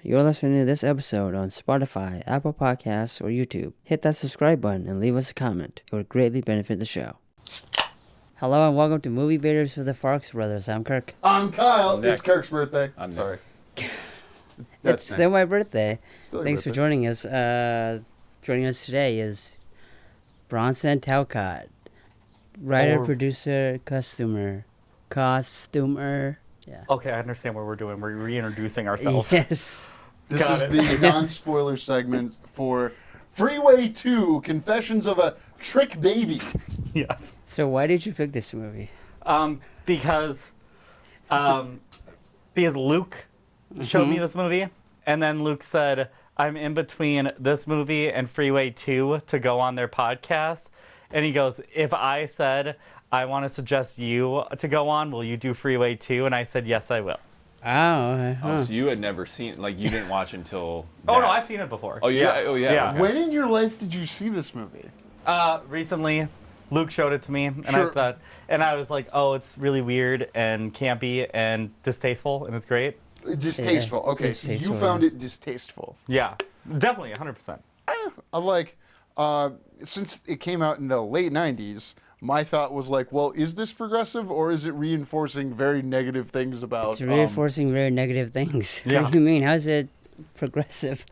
You're listening to this episode on Spotify, Apple Podcasts, or YouTube. Hit that subscribe button and leave us a comment. It would greatly benefit the show. Hello and welcome to Movie Baiters with the Farx Brothers. I'm Kirk. I'm Kyle. It's Kirk's birthday. I'm sorry. It's still my birthday. Thanks for joining us. Joining us today is Bronson Talcott, writer, producer, costumer. Yeah. Okay, I understand what we're doing. We're reintroducing ourselves. Yes. This is the non-spoiler segment for Freeway II: Confessions of a Trickbaby. Yes. So why did you pick this movie? Because Luke showed me this movie, and then Luke said, I'm in between this movie and Freeway 2 to go on their podcast. And he goes, if I said, I want to suggest you to go on, will you do Freeway 2? And I said, yes, I will. Oh, okay. Oh, so you had never seen, like, you didn't watch until that. Oh, no, I've seen it before. Oh, yeah? Oh, yeah. Okay. When in your life did you see this movie? Recently, Luke showed it to me, and Sure. I was like, oh, it's really weird and campy and distasteful, and it's great. Distasteful. Yeah, Okay, distasteful, so you found it distasteful. Yeah, definitely, 100%. I'm like, since it came out in the late 90s, my thought was like, well, is this progressive or is it reinforcing very negative things about... It's reinforcing very negative things. Yeah. What do you mean? How's it progressive?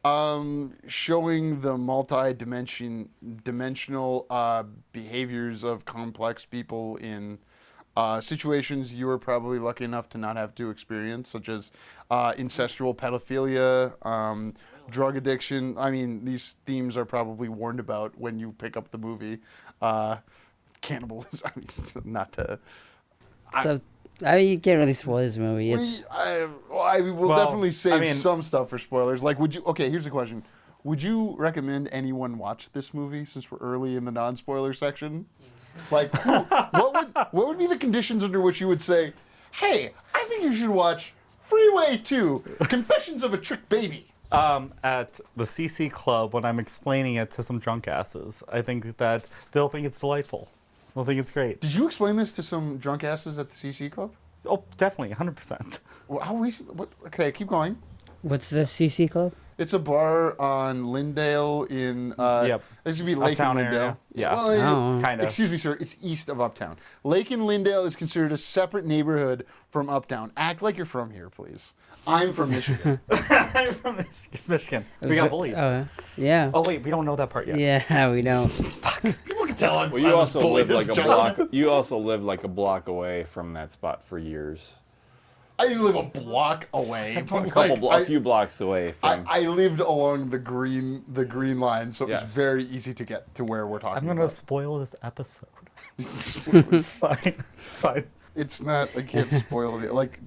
Showing the dimensional behaviors of complex people in situations you were probably lucky enough to not have to experience, such as incestual pedophilia, drug addiction. I mean, these themes are probably warned about when you pick up the movie. Cannibalism. I mean, not to... You can't really spoil this movie. I will definitely save some stuff for spoilers. Like, okay, here's the question. Would you recommend anyone watch this movie since we're early in the non-spoiler section? Like, what would be the conditions under which you would say, hey, I think you should watch Freeway II: Confessions of a Trickbaby? At the CC Club, when I'm explaining it to some drunk asses, I think that they'll think it's delightful. They'll think it's great. Did you explain this to some drunk asses at the CC Club? Oh, definitely, 100%. Well, how recent? What? Okay, keep going. What's the CC Club? It's a bar on Lyndale in... Yep. This would be Lake Uptown and Lyndale. area. Yeah. Well, Kind of. Excuse me, sir. It's east of Uptown. Lake and Lyndale is considered a separate neighborhood from Uptown. Act like you're from here, please. I'm from Michigan. I'm from Michigan. We got bullied. Yeah. Oh, wait, we don't know that part yet. Yeah, we don't. People can tell I'm Well, you also lived this like a child. block. You also lived like a block away from that spot for years. I didn't live a block away. A few blocks away from. I lived along the green line, so it was Yes. very easy to get to where we're talking I'm going to about. spoil this episode. It's It's fine. It's not. I can't spoil it. Like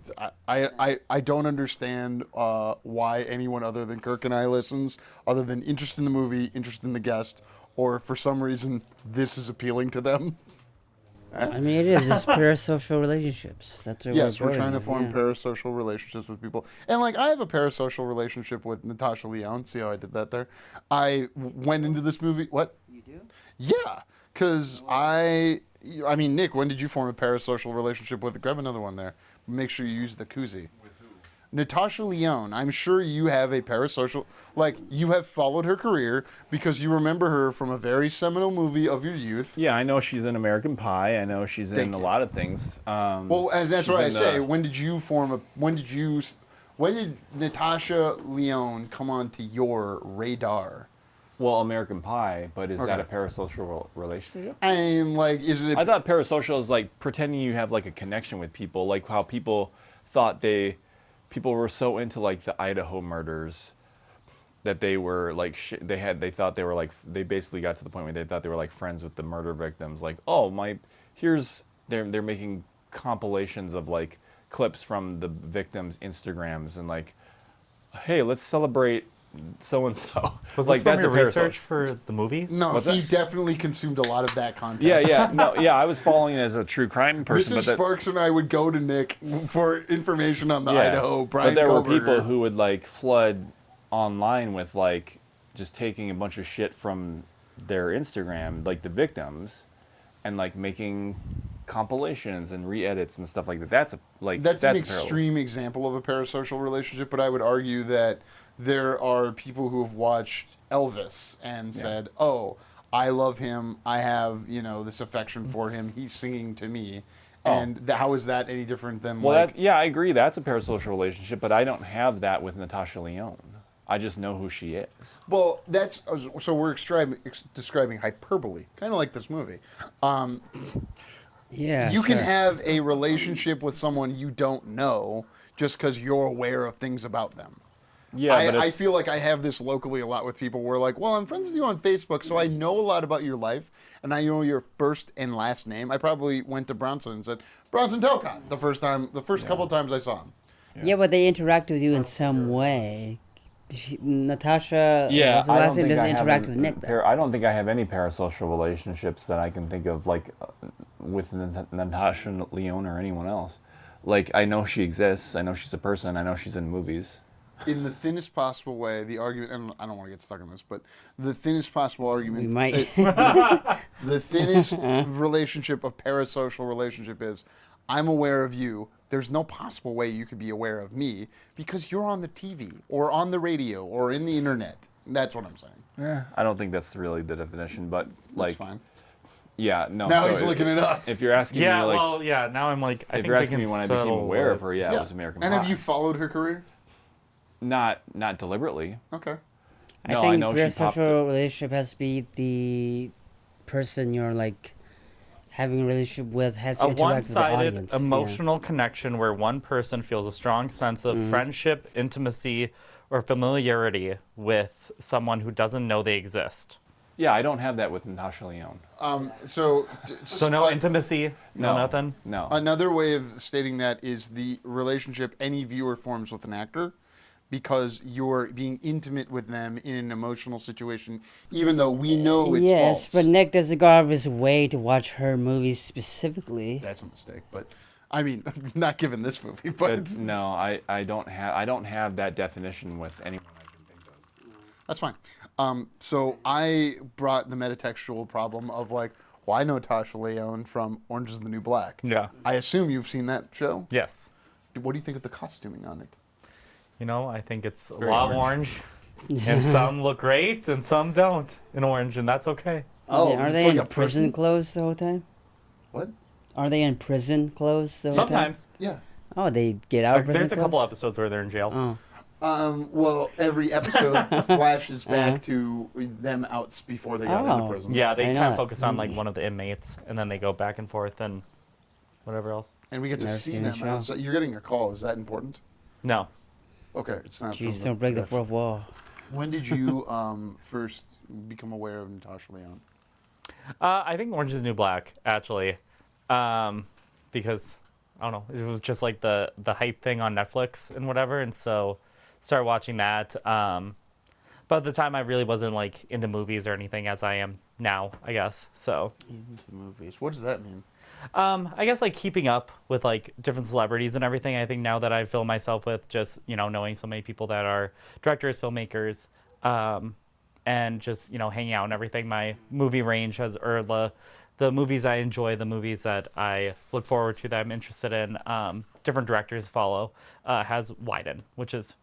I don't understand why anyone other than Kirk and I listens, other than interest in the movie, interest in the guest, or for some reason this is appealing to them. I mean, it is. It's parasocial relationships. That's what Yes, we're going trying to with, form yeah. parasocial relationships with people, and like I have a parasocial relationship with Natasha Lyonne. See how I did that there? I went into this movie. What? You do? Yeah, because I mean, Nick, when did you form a parasocial relationship with? Grab another one there. Make sure you use the koozie. With who? Natasha Lyonne. I'm sure you have a parasocial, like you have followed her career because you remember her from a very seminal movie of your youth. Yeah, I know she's in American Pie. I know she's in a lot of things. Well, and that's what I say. When did Natasha Lyonne come onto your radar? Well, American Pie, but is that Okay. a parasocial relationship? And like, is it? I thought parasocial is like pretending you have like a connection with people, like how people thought people were so into like the Idaho murders that they were like they basically got to the point where they thought they were like friends with the murder victims. Like, oh they're making compilations of like clips from the victims' Instagrams and like, hey, let's celebrate so and so. Was like this from that's your a research for the movie? No, What's he that? definitely consumed a lot of that content. Yeah. I was following it as a true crime person, Mrs. Farx and I would go to Nick for information on the Idaho. But there were people who would like flood online with like just taking a bunch of shit from their Instagram, like the victims, and like making compilations and re-edits and stuff like that. That's an extreme example of a parasocial relationship, but I would argue that there are people who have watched Elvis and said, "Oh, I love him. I have, this affection for him. He's singing to me." And how is that any different than I agree. That's a parasocial relationship, but I don't have that with Natasha Lyonne. I just know who she is. Well, so we're describing hyperbole, kind of like this movie. You can have a relationship with someone you don't know just because you're aware of things about them. Yeah, I feel like I have this locally a lot with people where like, well, I'm friends with you on Facebook, so I know a lot about your life, and I know your first and last name. I probably went to Bronson and said, Bronson Talcott, the first couple of times I saw him. Yeah, but they interact with you in some way. Natasha, yeah, the last name doesn't interact with Nick, though. I don't think I have any parasocial relationships that I can think of, like, with Natasha Lyonne or anyone else. Like, I know she exists. I know she's a person. I know she's in movies. In the thinnest possible way, the argument, and I don't want to get stuck on this, but the thinnest possible argument, We might. the thinnest relationship of parasocial relationship is, I'm aware of you. There's no possible way you could be aware of me because you're on the TV or on the radio or in the internet. That's what I'm saying. Yeah, I don't think that's really the definition, but like, that's fine. Yeah, no. Now he's looking it up. If you're asking me, like, now I'm like, if you're asking me when I became aware of her, it was American Pie. And have you followed her career? Not deliberately. Okay. I think parasocial relationship has to be the person you're like having a relationship with has to interact with the audience. A one-sided emotional connection where one person feels a strong sense of friendship, intimacy, or familiarity with someone who doesn't know they exist. Yeah, I don't have that with Natasha Lyonne. So no intimacy, no nothing? No. Another way of stating that is the relationship any viewer forms with an actor, because you're being intimate with them in an emotional situation, even though we know it's false. Yes, but Nick doesn't go out of his way to watch her movies specifically. That's a mistake, but I mean, not given this movie. But no, I don't have that definition with anyone I can think of. That's fine. So I brought the metatextual problem of like, well, I know Natasha Lyonne from Orange is the New Black. Yeah. I assume you've seen that show? Yes. What do you think of the costuming on it? I think it's a lot of orange. And some look great and some don't in orange, and that's okay. Oh, are they in prison clothes the whole time? What? Are they in prison clothes the whole time? Sometimes. Yeah. Oh, they get out of prison There's a couple episodes where they're in jail. Oh. Well, every episode flashes back to them out before they got into prison. Yeah, they kind of focus on like one of the inmates, and then they go back and forth and whatever else. And we get to see them outside. You're getting a call. Is that important? No. Okay, it's not. Jeez, don't break the fourth wall. When did you first become aware of Natasha Lyonne? I think Orange is the New Black, actually, because I don't know, it was just like the hype thing on Netflix and whatever, and so started watching that. But at the time, I really wasn't like into movies or anything as I am now, I guess. So into movies, what does that mean? I guess like keeping up with like different celebrities and everything. I think now that I fill myself with just knowing so many people that are directors, filmmakers, and just hanging out and everything. My movie range the movies I enjoy, the movies that I look forward to, that I'm interested in, different directors follow, has widened, which is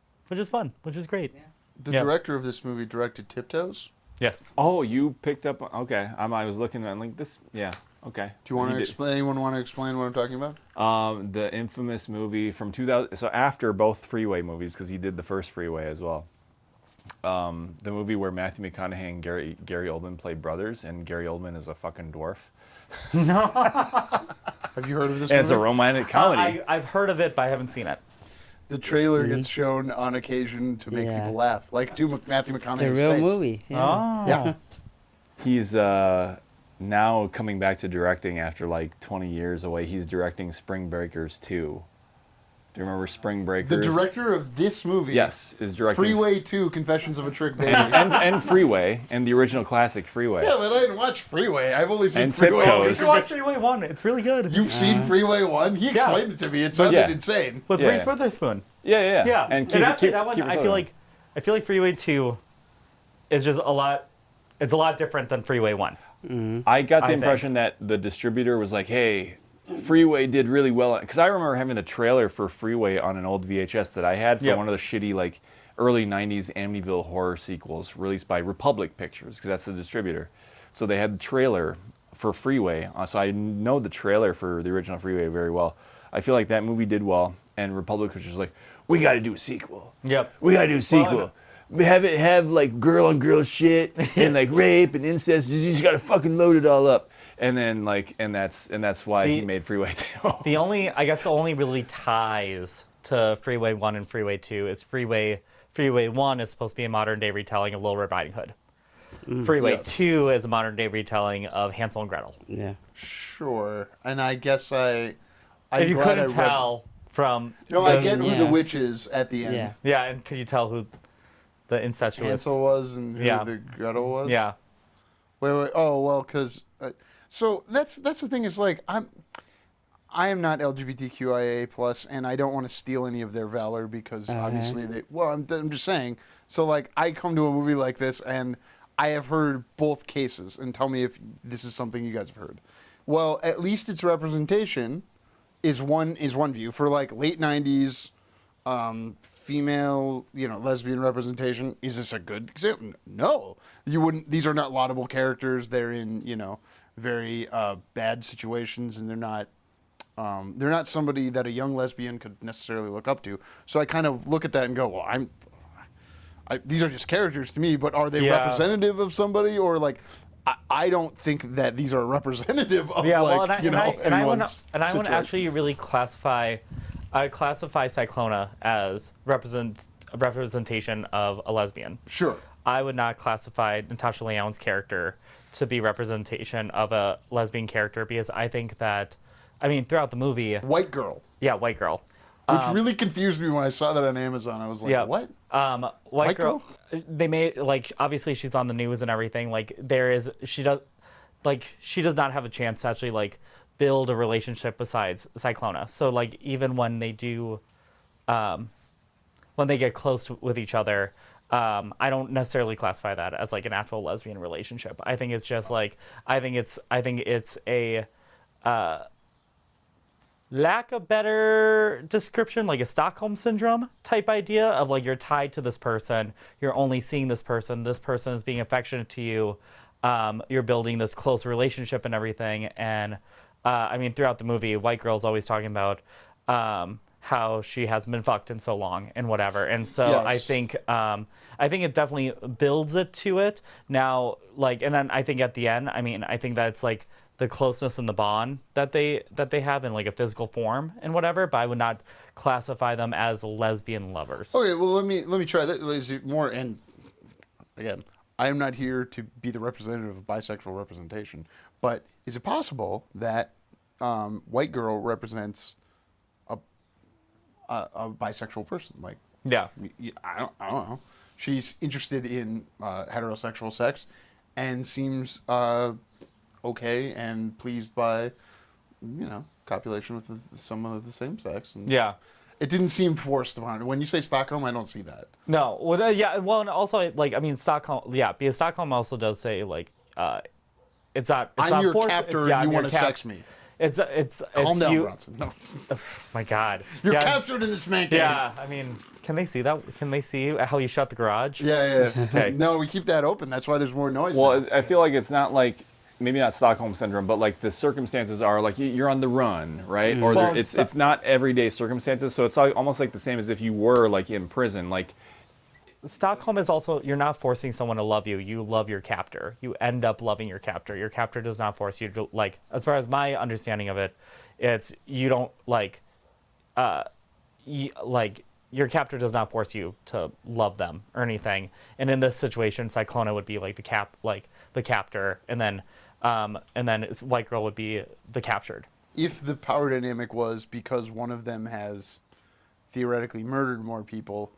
fun, which is great. Yeah. The director of this movie directed Tiptoes. Yes. Oh, you picked up. Okay, I was looking at like this. Yeah. Okay. Do you want to explain? Anyone want to explain what I'm talking about? The infamous movie from 2000. So after both Freeway movies, because he did the first Freeway as well. The movie where Matthew McConaughey and Gary Oldman played brothers, and Gary Oldman is a fucking dwarf. No. Have you heard of this movie? It's a romantic comedy. I've heard of it, but I haven't seen it. The trailer gets shown on occasion to make people laugh, like do Matthew McConaughey's face. It's a real movie. Yeah. Oh. Yeah. He's now coming back to directing after like 20 years away. He's directing Spring Breakers 2. Do you remember Spring Breakers? The director of this movie, yes, is directing Freeway II: Confessions of a Trickbaby, and Freeway, and the original classic Freeway. Yeah, but I didn't watch Freeway. I've only seen and Freeway Tiptoes. 2. You should watch Freeway 1. It's really good. You've seen Freeway 1? He explained it to me. It sounded insane. With Reese Witherspoon. Yeah. And actually, that one, I feel like Freeway 2 is just a lot different than Freeway 1. I got the impression that the distributor was like, hey, Freeway did really well because I remember having the trailer for Freeway on an old VHS that I had for one of the shitty like early '90s Amityville horror sequels released by Republic Pictures because that's the distributor. So they had the trailer for Freeway, so I know the trailer for the original Freeway very well. I feel like that movie did well, and Republic Pictures was like, we got to do a sequel. Yep. We got to do a sequel. We have like girl on girl shit and like rape and incest. You just got to fucking load it all up. And then and that's why he made Freeway 2. The only really ties to Freeway 1 and Freeway 2 is Freeway 1 is supposed to be a modern day retelling of Little Red Riding Hood. Freeway 2 is a modern day retelling of Hansel and Gretel. Yeah. Sure. And I guess if you couldn't tell from I get who the witch is at the end. Yeah, and could you tell who the incestuous Hansel was and who the Gretel was? Yeah. Wait. Oh, well, because so that's the thing is like I am not LGBTQIA plus, and I don't want to steal any of their valor because obviously they. Well, I'm just saying. So like I come to a movie like this and I have heard both cases, and tell me if this is something you guys have heard. Well, at least its representation is one view for like late '90s female, lesbian representation. Is this a good example? No, you wouldn't. These are not laudable characters. They're in very bad situations, and they're not somebody that a young lesbian could necessarily look up to. So I kind of look at that and go, well, these are just characters to me, but are they representative of somebody? Or like, I don't think that these are representative of I want to actually really classify Cyclona as representation of a lesbian. Sure. I would not classify Natasha Lyonne's character to be representation of a lesbian character because I think that, throughout the movie... White girl. Yeah, white girl. Which really confused me when I saw that on Amazon. I was like, what? White girl? They made, obviously she's on the news and everything. She does not have a chance to actually, build a relationship besides Cyclona. So, even when they do... when they get close with each other... I don't necessarily classify that as an actual lesbian relationship. I think it's just I think it's a lack of better description, like a Stockholm syndrome type idea of you're tied to this person, you're only seeing this person is being affectionate to you, you're building this close relationship and everything. And throughout the movie, white girl's always talking about how she hasn't been fucked in so long and whatever. And so yes. I think it definitely builds it to it. Now, and then I think at the end, I think that it's the closeness and the bond that they have in a physical form and whatever, but I would not classify them as lesbian lovers. Okay, well let me try that. Is it more, and again, I am not here to be the representative of bisexual representation, but is it possible that white girl represents a bisexual person? I don't know. She's interested in heterosexual sex and seems okay and pleased by, copulation with someone of the same sex. And it didn't seem forced upon her. When you say Stockholm, I don't see that. No. Well, well, and also, Stockholm, because Stockholm also does say, it's not I'm your forced, captor and you want to sex me. Calm down, you, Bronson. No. Oh, my God. You're captured in this man cave. Yeah, can they see that? Can they see how you shut the garage? Yeah. Okay. No, we keep that open. That's why there's more noise. Well, now. I feel like it's not maybe not Stockholm syndrome, but the circumstances are you're on the run, right? Mm. Or well, it's not everyday circumstances, so it's almost the same as if you were in prison. Stockholm is also, you're not forcing someone to love you. You love your captor. You end up loving your captor. Your captor does not force you to, as far as my understanding of it, it's, you don't, your captor does not force you to love them or anything. And in this situation, Cyclona would be the captor, and then white girl would be the captured. If the power dynamic was because one of them has theoretically murdered more people,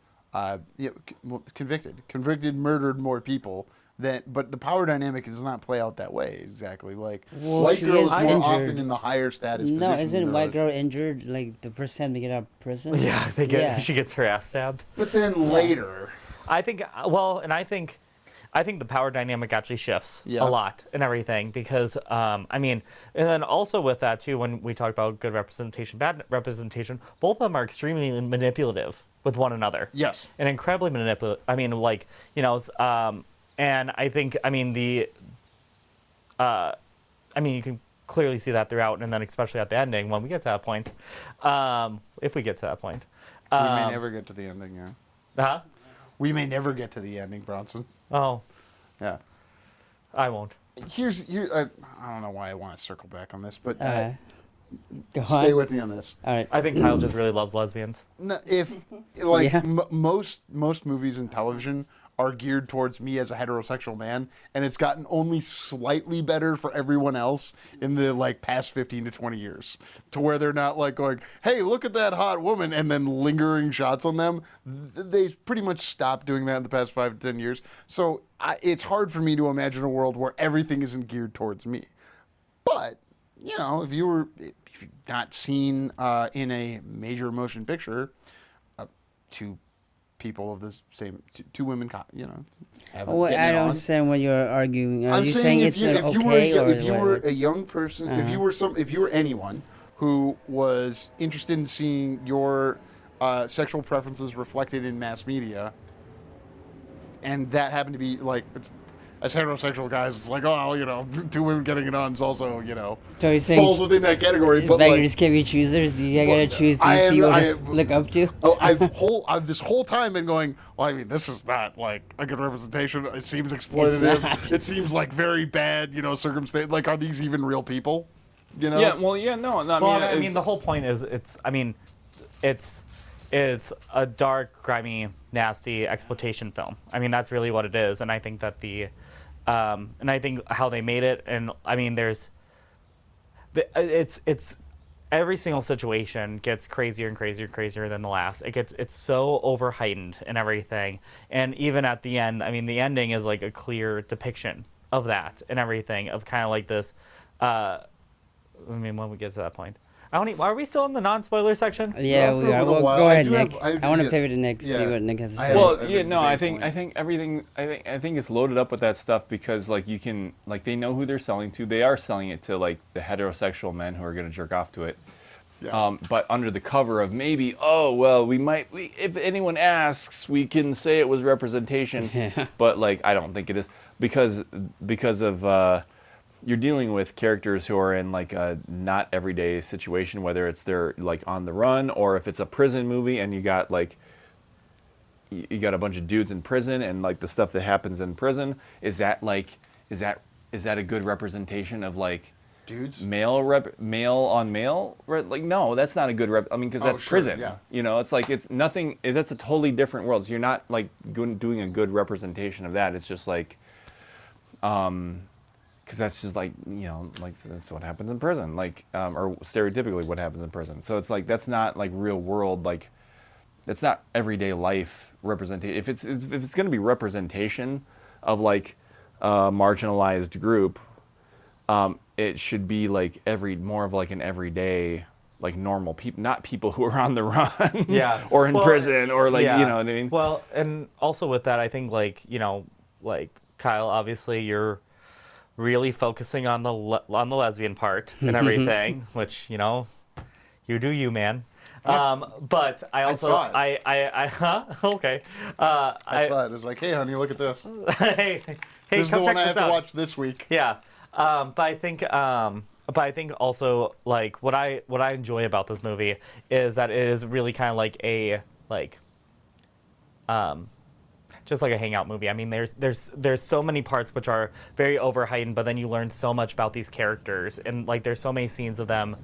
convicted, murdered more people. But the power dynamic does not play out that way exactly. White girl is more injured. often in the higher status position. No, isn't white girl injured the first time they get out of prison? Yeah, she gets her ass stabbed. But then later, I think I think the power dynamic actually shifts Yeah. a lot and everything because, I mean, and then also with that too, when we talk about good representation, bad representation, both of them are extremely manipulative with one another. Yes. And incredibly manipulative. I mean, like, you know, and I think, I mean, you can clearly see that throughout, and then especially at the ending when we get to that point, if we get to that point. We may never get to the ending, yeah. Huh? We may never get to the ending, Bronson. Oh, Yeah. I won't. I don't know why I want to circle back on this, but Go stay on. with me on this. All right. I think Kyle just really loves lesbians. No, if like Yeah. most movies and television are geared towards me as a heterosexual man, and it's gotten only slightly better for everyone else in the like past 15 to 20 years, to where they're not like going, "Hey, look at that hot woman," and then lingering shots on them. They pretty much stopped doing that in the past 5 to 10 years. So it's hard for me to imagine a world where everything isn't geared towards me. But you know, if you've not seen in a major motion picture, two people of the same, two women, you know, Well, getting I it don't on. understand what you're arguing. Are I'm you saying it's if you were okay or if you were what? a young person, if you were anyone who was interested in seeing your sexual preferences reflected in mass media, and that happened to be like, as heterosexual guys, it's like, oh, you know, two women getting it on is also, you know, So you're saying falls within that category. But beggars like, can't be choosers? You gotta choose these I people I to look up to? Oh, I've this whole time been going, well, I mean, this is not like a good representation. It seems exploitative. not. It seems like very bad, you know, circumstance. Like, are these even real people? You know? Yeah, well, yeah, no, I mean, the whole point is it's a dark, grimy, nasty exploitation film. I mean, that's really what it is, and I think that and I think how they made it, and I mean, it's every single situation gets crazier and crazier and crazier than the last. It's so over heightened and everything, and even at the end, I mean, the ending is like a clear depiction of that and everything, of kind of like this. I mean, when we get to that point. Are we still in the non-spoiler section? Yeah, Well, we for a are. little Well, while. go I ahead, do Nick. have- I want to yeah. pivot to Nick, see Yeah. what Nick has to I say. have- Well, I've yeah, been no, I debating think point. everything. I think it's loaded up with that stuff because like you can like they know who they're selling to. They are selling it to like the heterosexual men who are going to jerk off to it. Yeah. But under the cover of maybe, oh well, if anyone asks, we can say it was representation. Yeah. But like I don't think it is because of you're dealing with characters who are in like a not everyday situation, whether it's they're like on the run or if it's a prison movie and you got like you got a bunch of dudes in prison and like the stuff that happens in prison. Is that a good representation of like Dudes? male on male? Like no, that's not a good I mean, because that's sure, prison. yeah. You know, it's like it's nothing. That's a totally different world. So you're not like doing a good representation of that. It's just like, because that's just like you know, like that's what happens in prison, like or stereotypically what happens in prison. So it's like that's not like real world, like that's not everyday life representation. If it's going to be representation of like a marginalized group. It should be like more of like an everyday, like normal people, not people who are on the run, Yeah. or in Well, prison, or like yeah. you know what I mean. Well, and also with that, I think like you know, like Kyle, obviously you're really focusing on the lesbian part and everything, which you know, you do you, man. But I also saw it. okay. I saw it. It was like, hey, honey, look at this. hey, This is the come check one I have this to out. watch this week. Yeah, but I think also like what I enjoy about this movie is that it is really kind of like a just like a hangout movie. I mean, there's so many parts which are very overheightened, but then you learn so much about these characters, and like there's so many scenes of them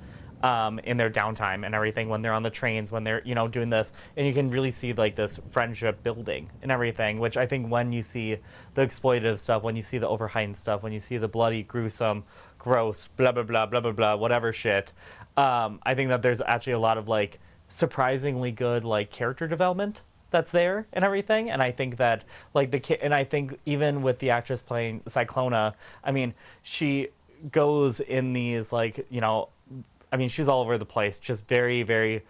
in their downtime and everything, when they're on the trains, when they're, you know, doing this, and you can really see like this friendship building and everything, which I think when you see the exploitative stuff, when you see the overheightened stuff, when you see the bloody, gruesome, gross, blah, blah, blah, blah, blah, blah, whatever shit, I think that there's actually a lot of like surprisingly good like character development that's there and everything. And I think that like and I think even with the actress playing Cyclona, I mean, she goes in these like, you know, I mean, she's all over the place, just very, very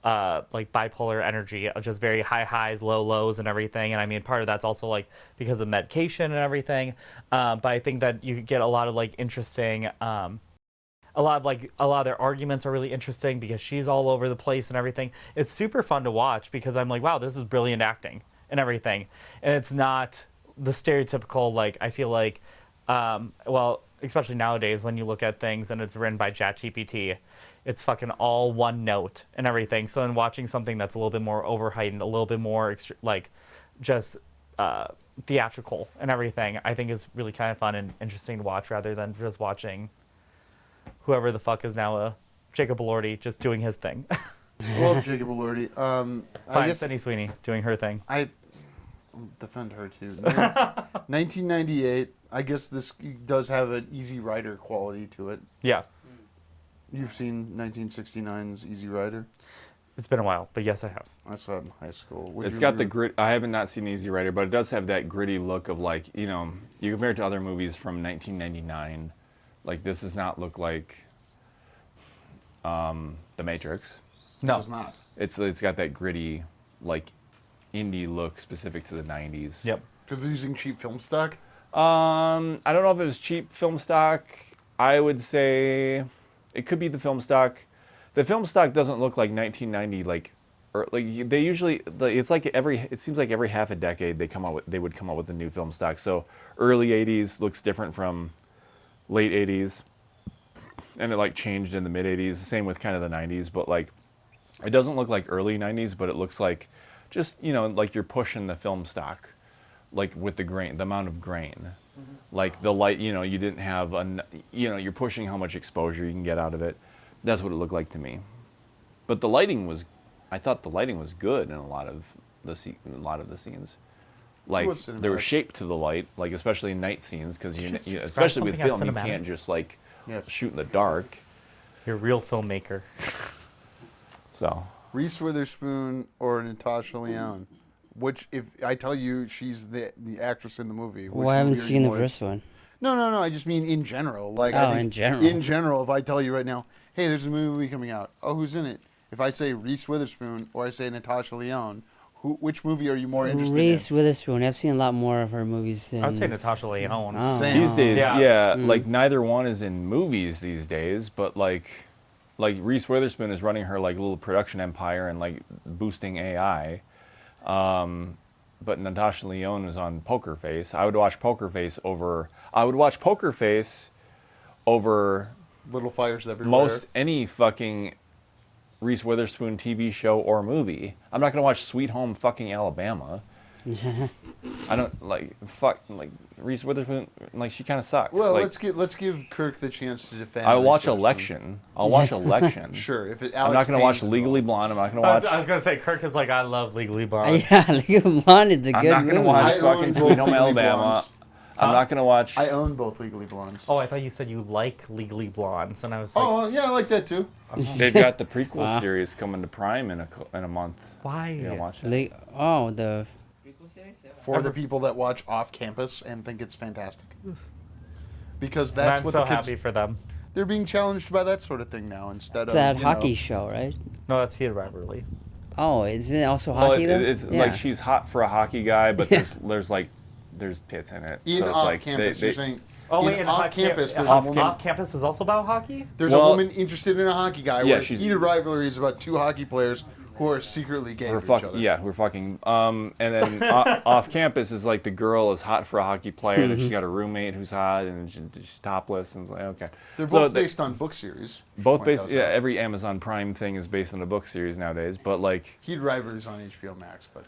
like bipolar energy, just very high highs, low lows, and everything. And I mean, part of that's also like because of medication and everything. But I think that you get a lot of like interesting, a lot of their arguments are really interesting because she's all over the place and everything. It's super fun to watch because I'm like, wow, this is brilliant acting and everything. And it's not the stereotypical, like, I feel like, well, especially nowadays when you look at things and it's written by ChatGPT, it's fucking all one note and everything. So in watching something that's a little bit more overheightened, a little bit more like just theatrical and everything, I think is really kind of fun and interesting to watch rather than just watching whoever the fuck is now Jacob Elordi just doing his thing. I love Jacob Elordi. I guess Sydney Sweeney doing her thing. I defend her too. 1998. I guess this does have an Easy Rider quality to it. Yeah. You've seen 1969's Easy Rider? It's been a while, but yes, I have. I saw it in high school. It's got the grit. I haven't not seen Easy Rider, but it does have that gritty look of like, you know, you compare it to other movies from 1999. Like, this does not look like The Matrix. No. It does not. It's got that gritty, like, indie look specific to the 90s. Yep. Because they're using cheap film stock? I don't know if it was cheap film stock. I would say it could be the film stock. The film stock doesn't look like 1990, like, or like they usually. It's like it seems like every half a decade they would come up with a new film stock. So early 80s looks different from late 80s, and it like changed in the mid 80s. The same with kind of the 90s, but like it doesn't look like early 90s, but it looks like just, you know, like you're pushing the film stock, like with the amount of grain. Mm-hmm. Like the light, you know, you didn't have, you're pushing how much exposure you can get out of it. That's what it looked like to me. But I thought the lighting was good in a lot of the scenes. Like there was shape to the light, like especially in night scenes, because especially with film, you can't just like shoot in the dark. You're a real filmmaker. So Reese Witherspoon or Natasha Lyonne? Which, if I tell you she's the actress in the movie, well, I haven't seen the first one. No. I just mean in general. Like, in general. In general, if I tell you right now, hey, there's a movie coming out. Oh, who's in it? If I say Reese Witherspoon or I say Natasha Lyonne, which movie are you more interested in? Reese Witherspoon. I've seen a lot more of her movies than... I'd say Natasha Lyonne. Oh. These days, like neither one is in movies these days, but like Reese Witherspoon is running her like little production empire and like boosting AI. But Natasha Lyonne is on Poker Face. I would watch Poker Face over Little Fires Everywhere. Most any fucking Reese Witherspoon TV show or movie. I'm not gonna watch Sweet Home fucking Alabama. I don't like Reese Witherspoon. Like, she kind of sucks. Well, like, let's give Kirk the chance to defend. I'll watch Election. Sure. If it, I'm not gonna watch Legally Blonde. I'm not gonna watch. I was gonna say Kirk is like, I love Legally Blonde. Yeah, Legally Blonde is a good movie. I'm not gonna watch fucking Sweet Home Alabama. I'm not gonna watch. I own both Legally Blondes. Oh, I thought you said you like Legally Blondes, and I was like, oh yeah, I like that too. They've got the prequel series coming to Prime in a month. Why? You gonna watch that? The prequel series. For the people that watch Off Campus and think it's fantastic, because that's what the kids. I'm so happy for them. They're being challenged by that sort of thing now instead of that hockey show, right? No, that's Heated Rivalry. Oh, isn't it also hockey though? It's like she's hot for a hockey guy, but there's tits in it. In so Off Campus, you're saying. Oh wait, Off Campus, there's a woman. Off Campus is also about hockey. There's a woman interested in a hockey guy. Yeah, Heated Rivalry is about two hockey players who are secretly gay for each other. Yeah, we're fucking. And then Off Campus is like the girl is hot for a hockey player, then she's got a roommate who's hot, and she's topless, and it's like, okay. They're both based on book series. Both based. Yeah, every Amazon Prime thing is based on a book series nowadays. But like, Heated Rivalry is on HBO Max, but.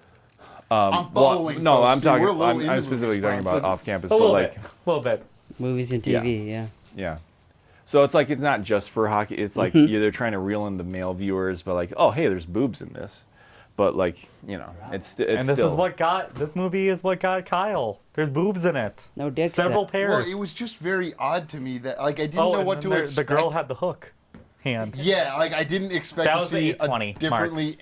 I'm following. No, I'm talking. I'm specifically talking about Off Campus, a but like a little bit. Movies and TV, yeah. Yeah. So it's like, it's not just for hockey. It's like they're trying to reel in the male viewers, but like, oh hey, there's boobs in this, but like, you know, it's and this is what got this movie is what got Kyle. There's boobs in it. No dicks. Several pairs. Well, it was just very odd to me that like I didn't know what to expect. The girl had the hook hand. Yeah, like I didn't expect to see a differently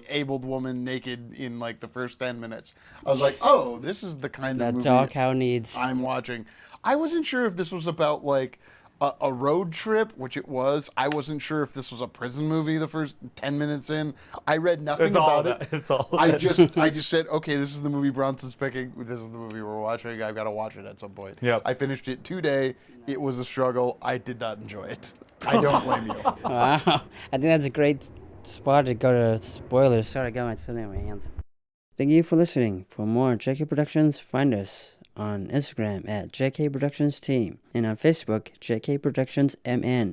abled woman naked in like the first 10 minutes. I was like, oh, this is the kind of movie that's all Kyle needs. I'm watching. I wasn't sure if this was about like a road trip, which it was. I wasn't sure if this was a prison movie the first 10 minutes in. I read nothing about it. It's all I just said, okay, this is the movie Bronson's picking. This is the movie we're watching. I've got to watch it at some point. Yep. I finished it today. It was a struggle. I did not enjoy it. I don't blame you. Wow. I think that's a great spot to go to spoilers. Sorry, I got my phone in my hands. Thank you for listening. For more JK Productions, find us on Instagram at JK Productions Team and on Facebook, JK Productions MN.